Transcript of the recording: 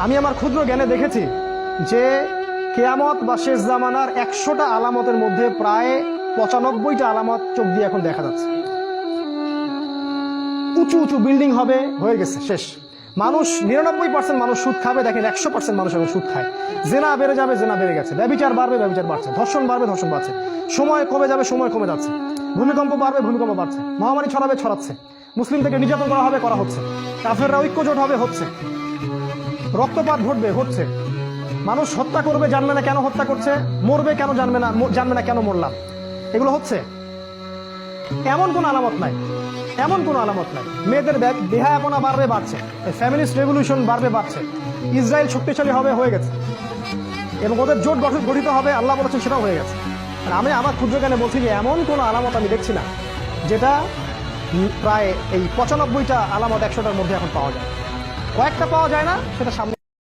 আমি আমার ক্ষুদ্র জ্ঞানে দেখেছি যে কিয়ামত বা শেষ জামানার 100টা আলামতের মধ্যে প্রায় 95টা আলামত চোখ দিয়ে এখন দেখা যাচ্ছে। উঁচু উঁচু বিল্ডিং হবে, হয়ে গেছে, শেষ। মানুষ 99% মানুষ সুদ খাবে, দেখেন 100% মানুষ এখন সুদ খায়। জেনা বেড়ে যাবে, জেনা বেড়ে গেছে। ব্যভিচার বাড়বে, ব্যভিচার বাড়ছে। ধর্ষণ বাড়বে, ধর্ষণ বাড়ছে। সময় কমে যাবে, সময় কমে যাচ্ছে। ভূমিকম্প বাড়বে, ভূমিকম্প বাড়ছে। মহামারী ছড়াবে, ছড়াচ্ছে। মুসলিম থেকে নির্যাতন করা হবে, করা হচ্ছে। কাফেররা ঐক্যজোট হবে, হচ্ছে। রক্তপাত ঘটবে, হচ্ছে। মানুষ হত্যা করবে, জানবে না কেন হত্যা করছে। মরবে কেন, জানবে না কেন মরলাম। এগুলো হচ্ছে। এমন কোন আলামত নাই, এমন কোন আলামত নাই। মেয়েদের দেহায়াপনা বাড়বে, বাড়ছে। ফ্যামিলিস্ট রেভলিউশন বাড়বে, বাড়ছে। ইসরায়েল শক্তিশালী হবে, হয়ে গেছে। এবং ওদের জোট গঠিত হবে, আল্লাহ বলেছেন, সেটাও হয়ে গেছে। আর আমি আমার ক্ষুদ্র জ্ঞানে বলছি যে এমন কোন আলামত আমি দেখছি না যেটা প্রায় এই 95টা আলামত 100টার মধ্যে এখন পাওয়া যায়। কয়েকটা পাওয়া যায় না, সেটা সামনে।